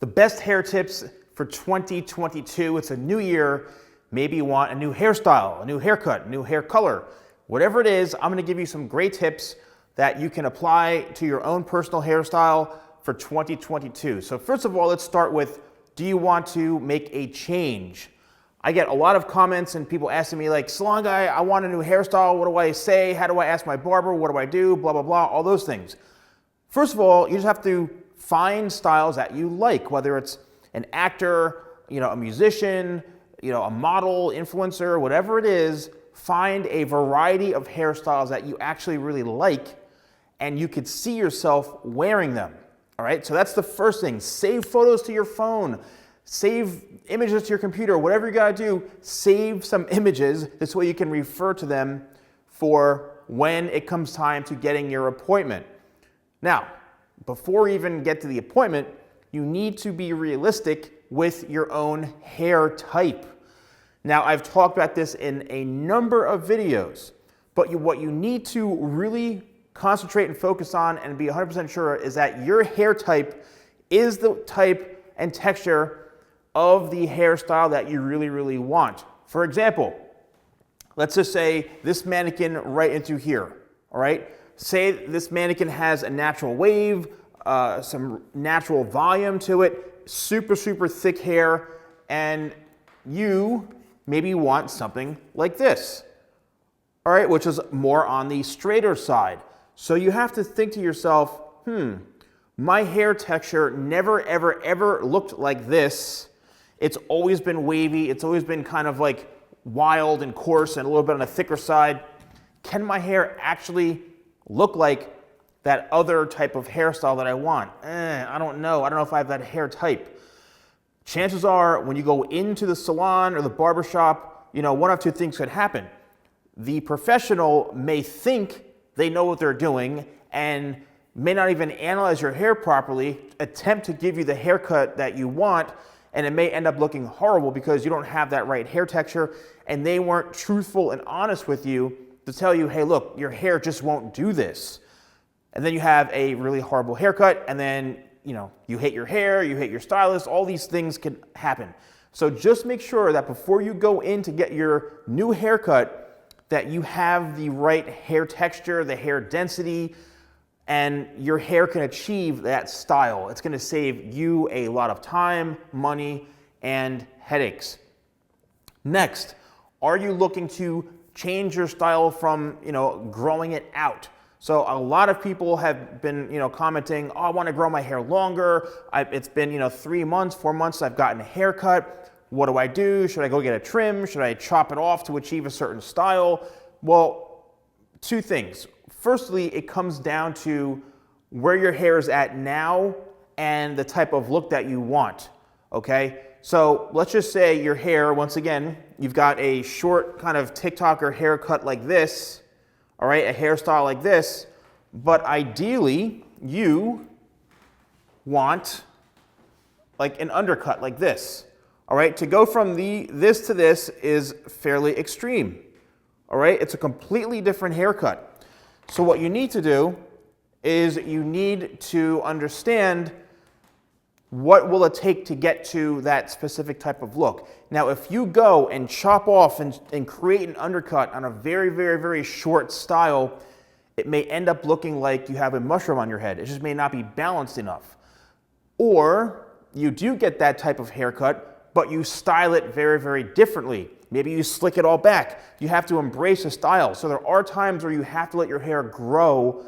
The best hair tips for 2022. It's a new year. Maybe you want a new hairstyle, a new haircut, a new hair color. Whatever it is, I'm gonna give you some great tips that you can apply to your own personal hairstyle for 2022. So first of all, let's start with, do you want to make a change? I get a lot of comments and people asking me like, Salon Guy, I want a new hairstyle. What do I say? How do I ask my barber? What do I do? Blah, blah, blah, all those things. First of all, you just have to find styles that you like, whether it's an actor, a musician, a model, influencer, whatever it is. Find a variety of hairstyles that you actually really like and you could see yourself wearing them. All right, so that's the first thing. Save photos to your phone, save images to your computer, whatever you gotta do, save some images. This way you can refer to them for when it comes time to getting your appointment. Now, before we even get to the appointment, you need to be realistic with your own hair type. Now, I've talked about this in a number of videos, but what you need to really concentrate and focus on and be 100% sure is that your hair type is the type and texture of the hairstyle that you really, really want. For example, let's just say this mannequin right into here, all right? Say this mannequin has a natural wave, some natural volume to it, super, super thick hair, and you maybe want something like this, all right, which is more on the straighter side. So you have to think to yourself, my hair texture never, ever, ever looked like this. It's always been wavy. It's always been kind of like wild and coarse and a little bit on the thicker side. Can my hair actually look like that other type of hairstyle that I want? I don't know. I don't know if I have that hair type. Chances are when you go into the salon or the barbershop, one of two things could happen. The professional may think they know what they're doing and may not even analyze your hair properly, attempt to give you the haircut that you want, and it may end up looking horrible because you don't have that right hair texture and they weren't truthful and honest with you to tell you, hey, look, your hair just won't do this. And then you have a really horrible haircut, and then you hate your hair, you hate your stylist, all these things can happen. So just make sure that before you go in to get your new haircut, that you have the right hair texture, the hair density, and your hair can achieve that style. It's gonna save you a lot of time, money, and headaches. Next, are you looking to change your style from growing it out? So a lot of people have been commenting, oh, I want to grow my hair longer. It's been 3 months, 4 months, I've gotten a haircut. What do I do? Should I go get a trim? Should I chop it off to achieve a certain style? Well, two things. Firstly, it comes down to where your hair is at now and the type of look that you want, okay? So let's just say your hair, once again, you've got a short kind of TikToker haircut like this, all right, a hairstyle like this, but ideally you want like an undercut like this, all right? To go from this to this is fairly extreme, all right? It's a completely different haircut. So what you need to do is you need to understand what will it take to get to that specific type of look. Now, if you go and chop off and create an undercut on a very, very, very short style, it may end up looking like you have a mushroom on your head. It just may not be balanced enough. Or you do get that type of haircut, but you style it very, very differently. Maybe you slick it all back. You have to embrace a style. So there are times where you have to let your hair grow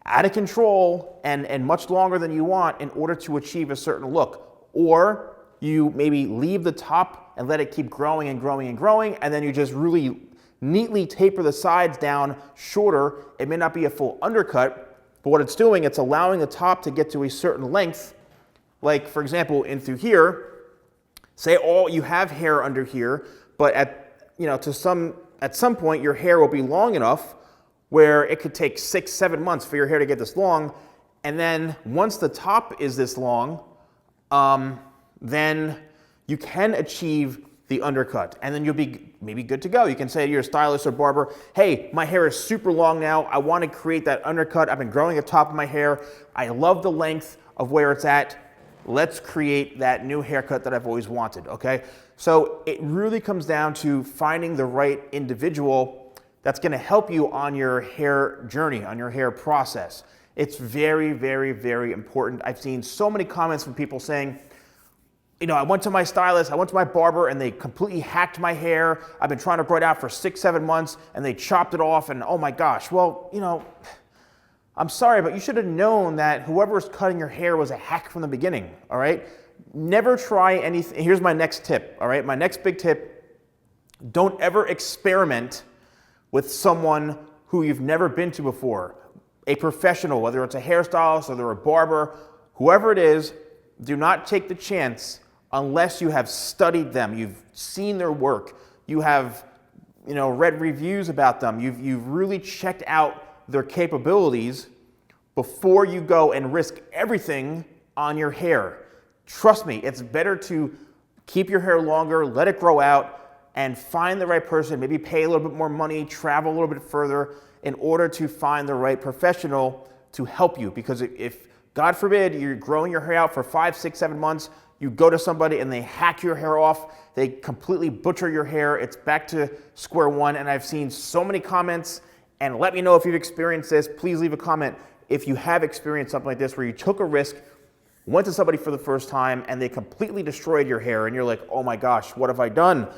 out of control and much longer than you want in order to achieve a certain look. Or you maybe leave the top and let it keep growing and growing and growing, and then you just really neatly taper the sides down shorter. It may not be a full undercut, but what it's doing, it's allowing the top to get to a certain length. Like, for example, in through here, say you have hair under here, but at some point your hair will be long enough where it could take 6-7 months for your hair to get this long, and then once the top is this long, then you can achieve the undercut, and then you'll be maybe good to go. You can say to your stylist or barber, hey, my hair is super long now, I want to create that undercut, I've been growing the top of my hair, I love the length of where it's at, let's create that new haircut that I've always wanted, okay? So it really comes down to finding the right individual that's gonna help you on your hair journey, on your hair process. It's very, very, very important. I've seen so many comments from people saying, you know, I went to my stylist, I went to my barber, and they completely hacked my hair. I've been trying to grow it out for 6-7 months, and they chopped it off, and oh my gosh. Well, you know, I'm sorry, but you should have known that whoever was cutting your hair was a hack from the beginning, all right? Never try anything. Here's my next tip, all right? My next big tip, don't ever experiment with someone who you've never been to before. A professional, whether it's a hairstylist, whether a barber, whoever it is, do not take the chance unless you have studied them, you've seen their work, you have, you know, read reviews about them, you've really checked out their capabilities before you go and risk everything on your hair. Trust me, it's better to keep your hair longer, let it grow out, and find the right person, maybe pay a little bit more money, travel a little bit further in order to find the right professional to help you. Because if, God forbid, you're growing your hair out for 5, 6, 7 months, you go to somebody and they hack your hair off, they completely butcher your hair, it's back to square one. And I've seen so many comments, and let me know if you've experienced this. Please leave a comment if you have experienced something like this where you took a risk, went to somebody for the first time, and they completely destroyed your hair, and you're like, oh my gosh, what have I done?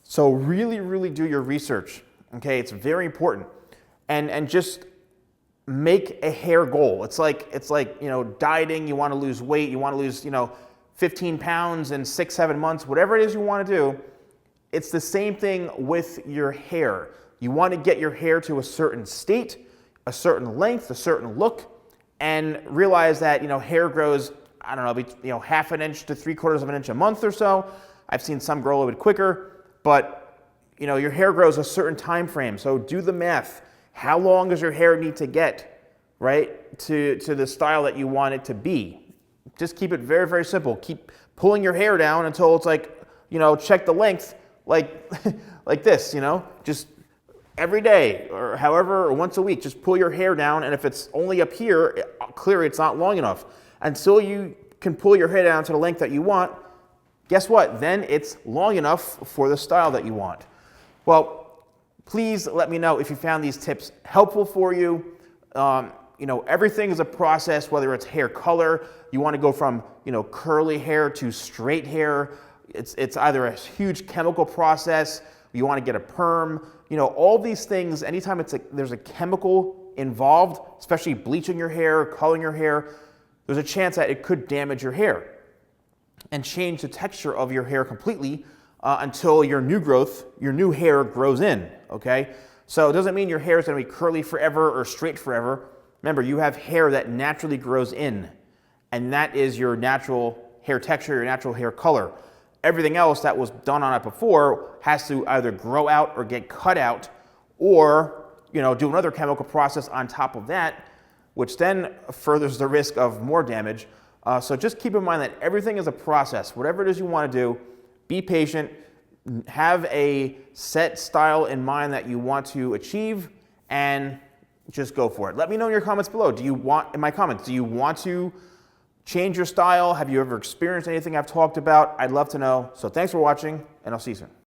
So really, really do your research, okay? It's very important. And just make a hair goal. It's like, you know, dieting, you want to lose weight, you want to lose, you know, 15 pounds in 6-7 months, whatever it is you want to do. It's the same thing with your hair. You want to get your hair to a certain state, a certain length, a certain look, and realize that, you know, hair grows, I don't know, you know, 1/2 inch to 3/4 inch a month or so. I've seen some grow a little bit quicker, but, you know, your hair grows a certain time frame. So do the math. How long does your hair need to get, right, to the style that you want it to be? Just keep it very, very simple. Keep pulling your hair down until it's like, you know, check the length, like, like this, you know, just every day or however, or once a week, just pull your hair down. And if it's only up here, clearly it's not long enough. Until you can pull your hair down to the length that you want, guess what? Then it's long enough for the style that you want. Well, please let me know if you found these tips helpful for you. You know, everything is a process, whether it's hair color, you want to go from, you know, curly hair to straight hair. It's either a huge chemical process, you want to get a perm, you know, all these things, anytime there's a chemical involved, especially bleaching your hair, coloring your hair, there's a chance that it could damage your hair and change the texture of your hair completely until your new hair grows in, okay? So it doesn't mean your hair is going to be curly forever or straight forever. Remember, you have hair that naturally grows in, and that is your natural hair texture, your natural hair color. Everything else that was done on it before has to either grow out or get cut out, or, you know, do another chemical process on top of that, which then furthers the risk of more damage. So just keep in mind that everything is a process. Whatever it is you want to do, be patient, have a set style in mind that you want to achieve, and just go for it. Let me know in your comments below. Do you want to change your style? Have you ever experienced anything I've talked about? I'd love to know. So thanks for watching, and I'll see you soon.